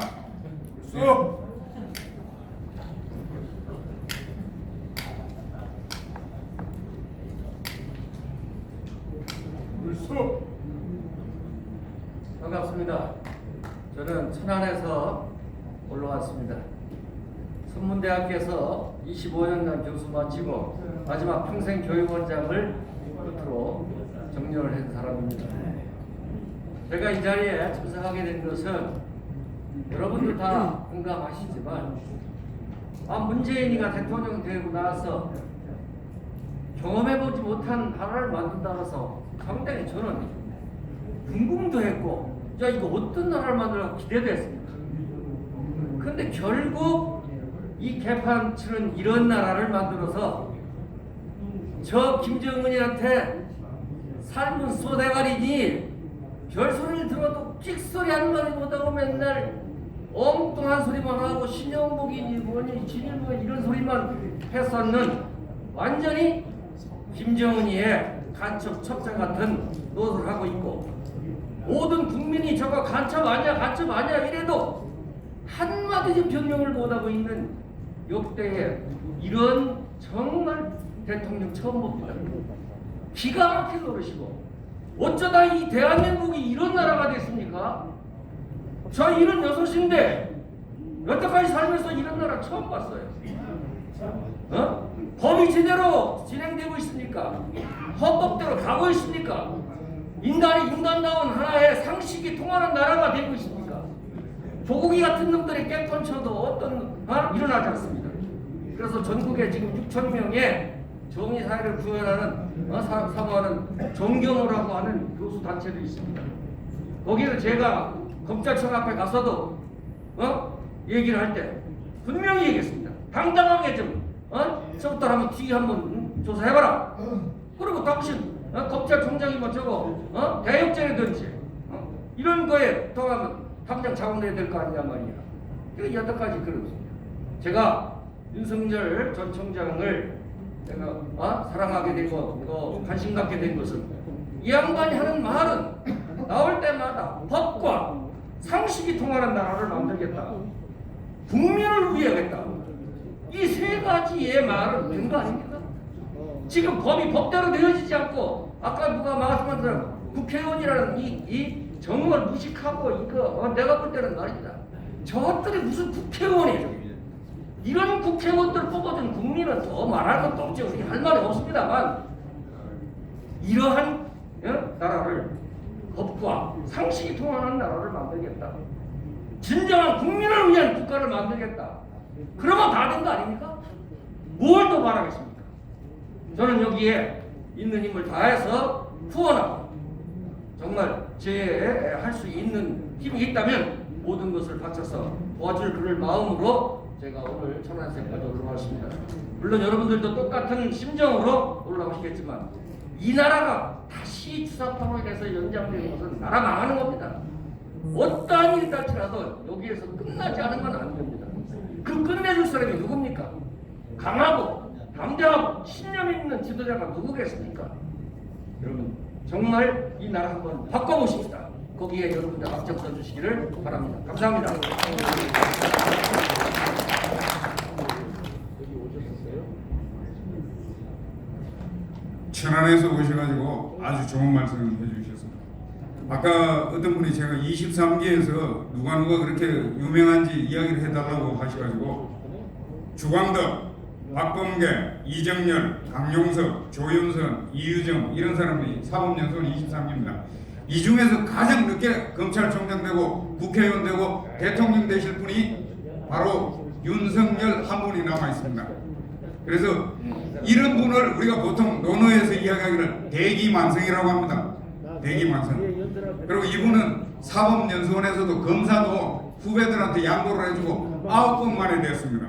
반갑습니다. 저는 천안에서 올라왔습니다. 선문대학교에서 25년간 교수 마치고 마지막 평생 교육원장을 끝으로 정년을 한 사람입니다. 제가 이 자리에 참석하게 된 것은 여러분들 다 공감하시지만 문재인이가 대통령 되고 나서 경험해보지 못한 나라를 만든다고 해서 상당히 저는 궁금도 했고 야 이거 어떤 나라를 만들라고 기대도 했습니다. 근데 결국 이 개판 치는 이런 나라를 만들어서 저 김정은이한테 삶은 쏘대가리니 별소리를 들어도 끽소리 한 마디 못하고 맨날 엉뚱한 소리만 하고 신영복이니 뭐니 진일보 이런 소리만 했었는 완전히 김정은이의 간첩 첩자 같은 노릇을 하고 있고 모든 국민이 저거 간첩 아니야 이래도 한마디 변명을 못하고 있는 역대의 이런 정말 대통령 처음 봅니다. 기가 막힌 노릇이고 어쩌다 이 대한민국이 이런 나라가 됐습니까? 저 76인데 여태까지 살면서 이런 나라 처음 봤어요. 법이 제대로 진행되고 있습니까? 헌법대로 가고 있습니까? 인간이 인간다운 하나의 상식이 통하는 나라가 되고 있습니까? 조국이 같은 놈들이 깨펀쳐도 어떤 일어나지 않습니다. 그래서 전국에 지금 6천 명의 정의사회를 구현하는 사모하는 정경호라고 하는 교수 단체도 있습니다. 거기를 제가 검찰청 앞에 가서도 얘기를 할 때 분명히 얘기했습니다. 당당하게 좀 저부터 한번 뒤에 한번 조사해봐라. 그리고 당신 검찰총장이 뭐 저거 대역죄라든지 이런 거에 통하면 당장 자국내야 될 거 아니냐 말이야. 그 여태까지 그렇습니다. 제가 윤석열 전 총장을 내가 사랑하게 되고 또 관심 갖게 된 것은 이 양반이 하는 말은 나올 때마다 법과 상식이 통하는 나라를 만들겠다. 국민을 위하겠다. 이 세 가지의 말은 된 거 아닙니까? 지금 법이 법대로 되어지지 않고 아까 누가 말씀한 대로 국회의원이라는 이 정을 무식하고 이거 내가 볼 때는 말입니다. 저것들이 무슨 국회의원이에요. 이런 국회의원들 뽑아준 국민은 더 말할 것도 없죠. 우리 할 말이 없습니다만 이러한 나라를 법과 상식이 통하는 나라를 만들겠다. 진정한 국민을 위한 국가를 만들겠다. 그러면 다 된 거 아닙니까? 뭘 더 바라겠습니까? 저는 여기에 있는 힘을 다해서 후원하고 정말 제 할 수 있는 힘이 있다면 모든 것을 바쳐서 도와줄 그럴 마음으로 제가 오늘 천안에서까지 올라왔습니다. 물론 여러분들도 똑같은 심정으로 올라오시겠지만 이 나라가 다시 주사파로 인해서 연장되는 것은 나라 망하는 겁니다. 어떠한 일이 달지라도 여기에서 끝나지 않은 건 안 됩니다. 그 끝내줄 사람이 누굽니까? 강하고 담대하고 신념 있는 지도자가 누구겠습니까? 여러분 정말 이 나라 한번 바꿔보십시다. 거기에 여러분들 앞장서 주시기를 바랍니다. 감사합니다. 천안에서 오셔가지고 아주 좋은 말씀을 해주셨습니다. 아까 어떤 분이 제가 23기에서 누가 그렇게 유명한지 이야기를 해달라고 하셔가지고 주광덕, 박범계, 이정열, 강용석, 조윤선, 이유정 이런 사람이 사법연수원 23기입니다. 이 중에서 가장 늦게 검찰총장 되고 국회의원 되고 대통령 되실 분이 바로 윤석열 한 분이 남아 있습니다. 그래서 이런 분을 우리가 보통 논어에서 이야기하기를 대기만성이라고 합니다. 대기만성. 그리고 이분은 사법연수원에서도 검사도 후배들한테 양보를 해주고 9번 만에 됐습니다.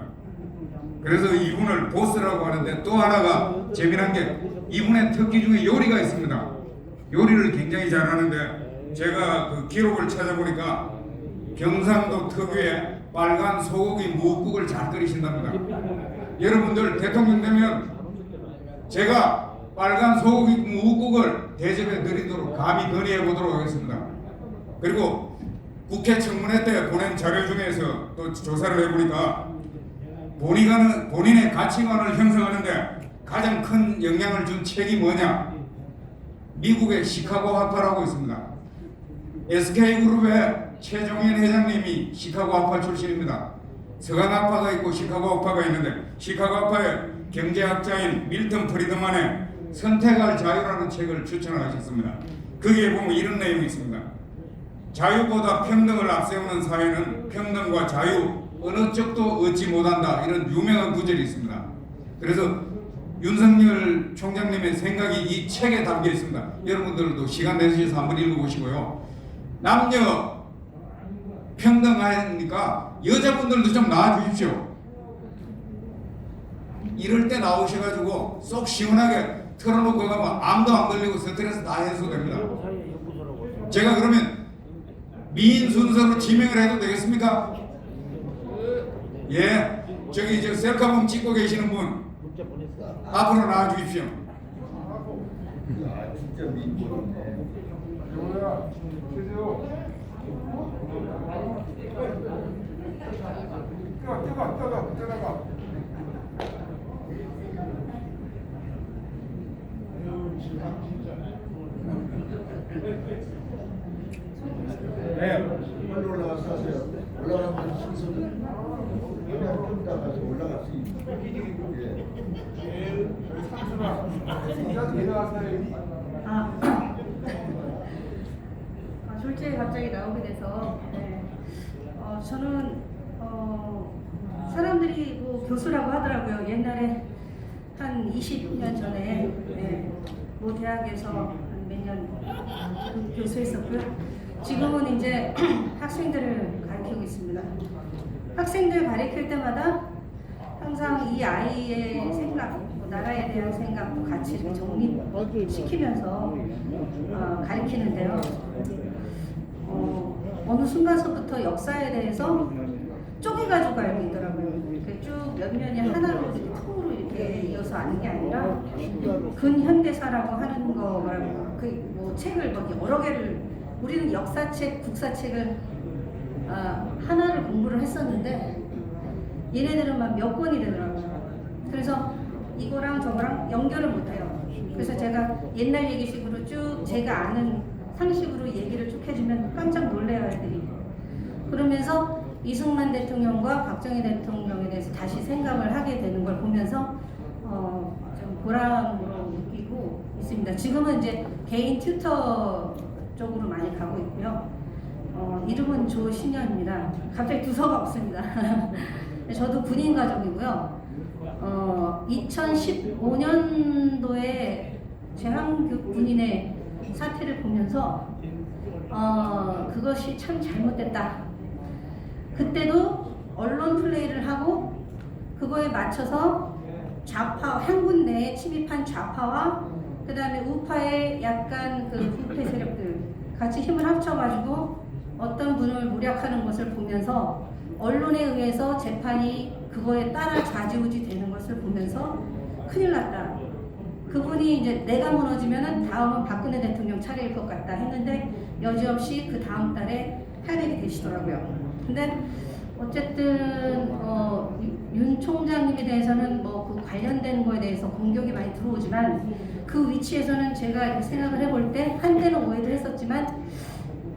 그래서 이분을 보스라고 하는데 또 하나가 재미난 게 이분의 특기 중에 요리가 있습니다. 요리를 굉장히 잘하는데 제가 그 기록을 찾아보니까 경상도 특유의 빨간 소고기 무국을 잘 끓이신답니다. 여러분들 대통령 되면 제가 빨간 소고기 무국을 대접해 드리도록 감히 건의해 보도록 하겠습니다. 그리고 국회 청문회 때 보낸 자료 중에서 또 조사를 해보니까 본인의 가치관을 형성하는데 가장 큰 영향을 준 책이 뭐냐? 미국의 시카고 학파라고 있습니다. SK그룹의 최종현 회장님이 시카고 학파 출신입니다. 서강 학파가 있고 시카고 학파가 있는데 시카고 학파의 경제학자인 밀턴 프리드만의 선택할 자유라는 책을 추천하셨습니다. 거기에 보면 이런 내용이 있습니다. 자유보다 평등을 앞세우는 사회는 평등과 자유 어느 쪽도 얻지 못한다. 이런 유명한 구절이 있습니다. 그래서 윤석열 총장님의 생각이 이 책에 담겨 있습니다. 여러분들도 시간 내주셔서 한번 읽어보시고요. 남녀 평등하니까 여자분들도 좀 나와주십시오. 이럴 때 나오셔가지고 쏙 시원하게 털어놓고 가면 암도 안 걸리고 스트레스 다 해소됩니다. 제가 그러면 미인 순서로 지명을 해도 되겠습니까? 예, 저기 저 셀카봉 찍고 계시는 분 앞으로 나와주십시오. 진짜 민폐네. 요야, 최재호. 뜨거. 네, 빨리 올라가서 하세요. 올라가면 순서는 그냥 좀 나가서 올라갈 수 있는. 예. 졸지에 갑자기 나오게 돼서 저는 사람들이 뭐 교수라고 하더라고요. 옛날에 한 20년 전에 모 대학에서 몇 년 교수했었고요. 지금은 이제 학생들을 가르치고 있습니다. 학생들 가르칠 때마다 항상 이 아이의 생각, 나라에 대한 생각도 같이 이렇게 정립시키면서 가르치는데요. 어느 순간서부터 역사에 대해서 쪼개가지고 알고 있더라고요. 쭉 몇 년이 하나로 통으로 이렇게 이어서 아는 게 아니라 근현대사라고 하는 거라고 뭐 책을 여러 개를 우리는 역사책, 국사책을 하나를 공부를 했었는데 얘네들은 막 몇 권이 되더라고요. 그래서 이거랑 저거랑 연결을 못해요. 그래서 제가 옛날 얘기식으로 쭉 제가 아는 상식으로 얘기를 쭉 해주면 깜짝 놀래요, 애들이. 그러면서 이승만 대통령과 박정희 대통령에 대해서 다시 생각을 하게 되는 걸 보면서 좀 보람으로 느끼고 있습니다. 지금은 이제 개인 튜터 쪽으로 많이 가고 있고요. 이름은 조신현입니다. 갑자기 두서가 없습니다. 저도 군인 가족이고요. 2015년도에 제한급 군인의 사태를 보면서 그것이 참 잘못됐다. 그때도 언론 플레이를 하고 그거에 맞춰서 좌파, 한군 내에 침입한 좌파와 그 다음에 우파의 약간 그 부패 세력들 같이 힘을 합쳐가지고 어떤 분을 무력하는 것을 보면서 언론에 의해서 재판이 그거에 따라 좌지우지 되는 것을 보면서 큰일 났다. 그분이 이제 내가 무너지면은 다음은 박근혜 대통령 차례일 것 같다 했는데 여지없이 그 다음 달에 탄핵이 되시더라고요. 근데 어쨌든 윤 총장님에 대해서는 뭐 그 관련된 거에 대해서 공격이 많이 들어오지만 그 위치에서는 제가 이렇게 생각을 해볼 때 한때는 오해도 했었지만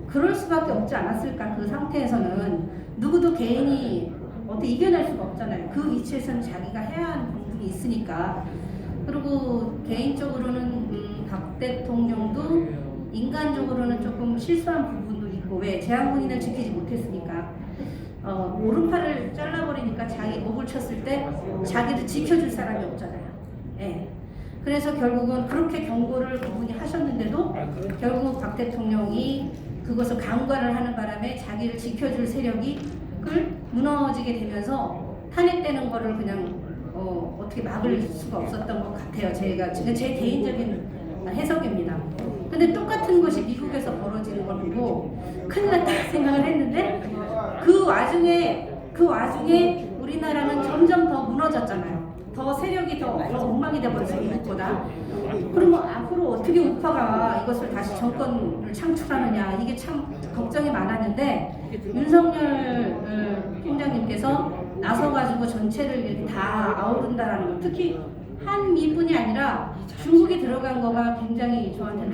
그럴 수밖에 없지 않았을까. 그 상태에서는 누구도 개인이 어떻게 이겨낼 수가 없잖아요. 그 위치에서는 자기가 해야 하는 부분이 있으니까. 그리고 개인적으로는 박 대통령도 인간적으로는 조금 실수한 부분도 있고, 왜 제한군인을 지키지 못했으니까 오른팔을 잘라버리니까 자기 목을 쳤을 때 자기를 지켜줄 사람이 없잖아요. 예. 그래서 결국은 그렇게 경고를 그분이 하셨는데도 결국 박 대통령이 그것을 강관을 하는 바람에 자기를 지켜줄 세력이 무너지게 되면서 탄핵되는 거를 그냥 어떻게 막을 수가 없었던 것 같아요. 제가 지금 제 개인적인 해석입니다. 근데 똑같은 것이 미국에서 벌어지는 걸 보고 큰일 났다 생각을 했는데 그 와중에 우리나라는 점점 더 무너졌잖아요. 더 세력이 더 엉망이 돼버렸어요, 미국보다. 그러면 앞으로 어떻게 우파가 이것을 다시 정권을 창출하느냐, 이게 참 걱정이 많았는데 윤석열 팀장님께서 나서가지고 전체를 이렇게 다 아우른다라는 거, 특히 한미뿐이 아니라 중국이 들어간 거가 굉장히 저한테는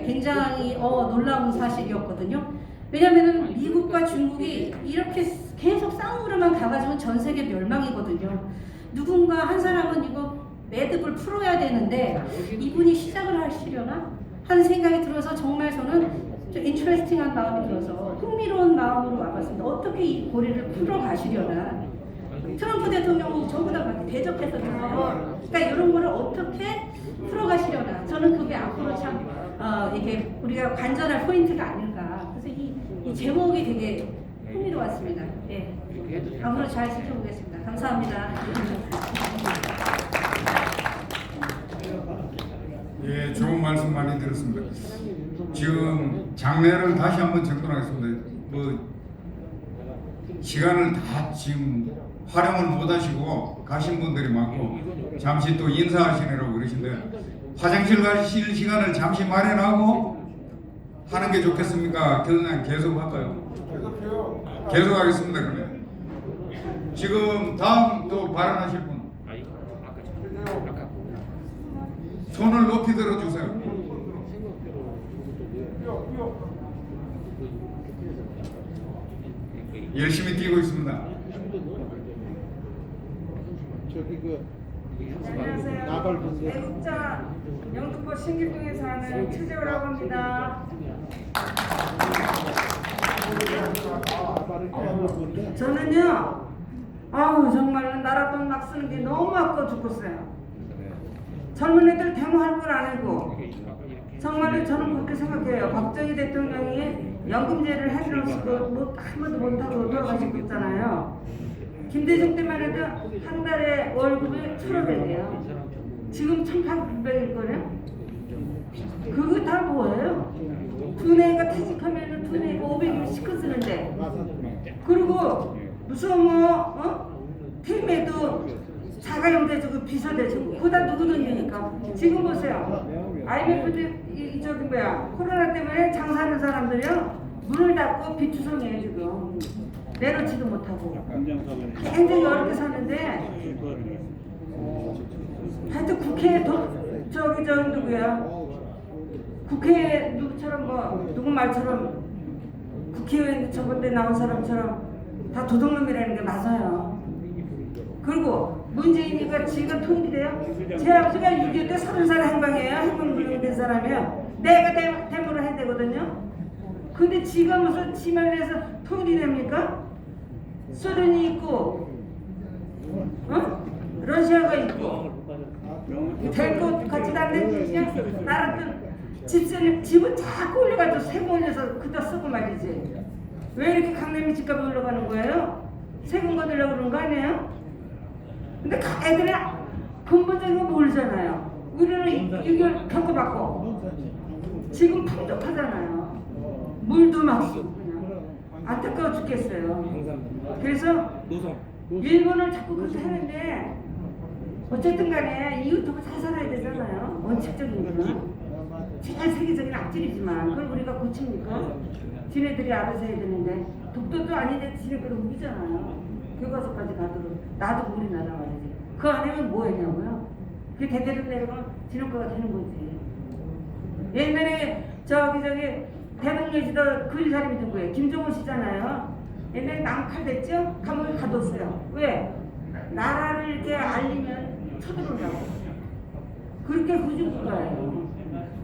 굉장히 놀라운 사실이었거든요. 왜냐면은 미국과 중국이 이렇게 계속 싸움으로만 가가지고 전 세계 멸망이거든요. 누군가 한 사람은 이거 매듭을 풀어야 되는데 이분이 시작을 하시려나 하는 생각이 들어서 정말 저는 좀 인트레스팅한 마음이 들어서 흥미로운 마음으로 와봤습니다. 어떻게 이 고리를 풀어가시려나. 트럼프 대통령은 전부 다 대적했었잖아요. 그러니까 이런 거를 어떻게 풀어가시려나. 저는 그게 앞으로 참 이게 우리가 관전할 포인트가 아닐까. 그래서 이 제목이 되게 흥미로웠습니다. 예. 앞으로 잘 지켜보겠습니다. 감사합니다. 예, 좋은 말씀 많이 들었습니다. 지금 장례를 다시 한번 정돈하겠습니다. 시간을 다 지금 활용을 못 하시고 가신 분들이 많고 잠시 또 인사하시느라고 그러신데 화장실 가실 시간을 잠시 마련하고 하는 게 좋겠습니까? 교수님 계속 할까요? 계속 하겠습니다. 그러면 지금 다음 또 발언하실 분 손을 높이 들어주세요. 열심히 뛰고 있습니다. 안녕하세요. 애국자 영등포 신길동에 사는 최재호라고 합니다. 저는요, 정말 나라 돈 막 쓰는 게 너무 아까워 죽겠어요. 젊은 애들 데모할 걸 안 하고, 정말로 저는 그렇게 생각해요. 박정희 대통령이 연금제를 해주시고 한 번도 못하고 돌아가시고 있잖아요. 김대중 때만 해도 한 달에 월급이 1,500이에요. 지금 1,800일 거예요. 그거 다 뭐예요? 두뇌가 퇴직하면 두뇌가 500일 시켜 쓰는데, 그리고 무슨 팀에도 자가용 대주고 비서 대주고 그거 다 누구 돈이니까. 지금 보세요. IMF 때 코로나 때문에 장사하는 사람들이요 문을 닫고 비투성이에요. 지금 내놓지도 못하고 굉장히 어렵게 사는데, 하여튼 국회에 누구야? 국회에 누구처럼 누구 말처럼 국회의원 저번 때 나온 사람처럼 다 도둑놈이라는 게 맞아요. 그리고 문재인이가 지가 통일이 돼요? 제 아버지가 6.25 때 30살 행방이에요. 행방불명된 사람이에요. 내가 대모를 해야 되거든요. 근데 지가 무슨 지만에서 통일이 됩니까? 소련이 있고, 러시아가 있고, 될 것 같지도 않는 그냥 나라들 집은 자꾸 올려가지고 세금 올려서 그다 쓰고 말이지. 왜 이렇게 강남이 집값이 올라가는 거예요? 세금 거두려고 그런 거 아니에요? 근데 애들이 근본적인 거 모르잖아요. 우리는 이걸 겪어봤고 지금 풍족하잖아요. 물도 막 그냥 안타까워 죽겠어요. 그래서 일본을 자꾸 그렇게 하는데 어쨌든 간에 이웃하고 잘 살아야 되잖아요. 원칙적인 거는. 제일 세계적인 악질이지만 그걸 우리가 고칩니까? 지네들이 알아서 해야 되는데 독도도 아닌데 지네들 우기잖아요. 교과서까지 가도록 나도 우리나라 말이지. 그 안에는 뭐 했냐고요? 그게 대대로 내려가면 지네거가 되는 거지. 옛날에 저기 대동여지도 그 사람이 누구예요? 김정은 씨잖아요. 옛날에 남칼 됐죠? 감옥에 가뒀어요. 왜? 나라를 이렇게 알리면 쳐들어온다고. 그렇게 후진국가예요.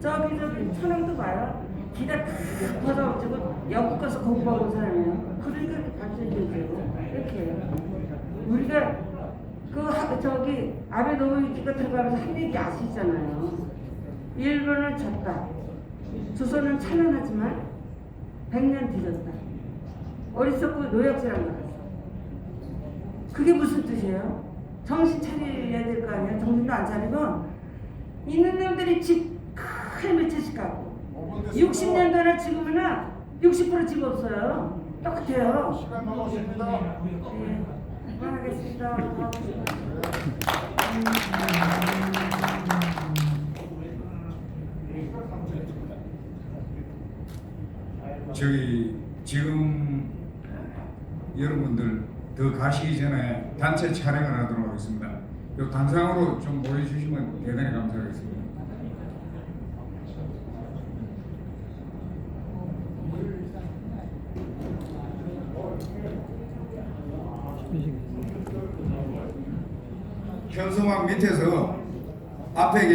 저기 천황도 봐요. 기다 탁 벗어가지고 영국 가서 공부하고 온 사람이에요. 그러니까 이렇게 발전되죠. 이렇게 우리가 저기 아베 노무현이가 들어가면서 한 얘기 아시잖아요. 일본은 졌다. 조선은 찬란하지만 100년 뒤졌다. 어리석고 노약질한 거였어. 그게 무슨 뜻이에요? 정신 차려야 될 거 아니야? 정신도 안 차리고 있는 놈들이 집 큰 몇 채씩 갖고 60년도나 지금은 60% 집 없어요. 똑같아요. 시간 남았습니다. 네, 그만하겠습니다. 저희 지금 여러분들 더 가시기 전에 단체 촬영을 하도록 하겠습니다. 요 단상으로 좀 보여주시면 대단히 감사하겠습니다. 현수막 밑에서 앞에 계신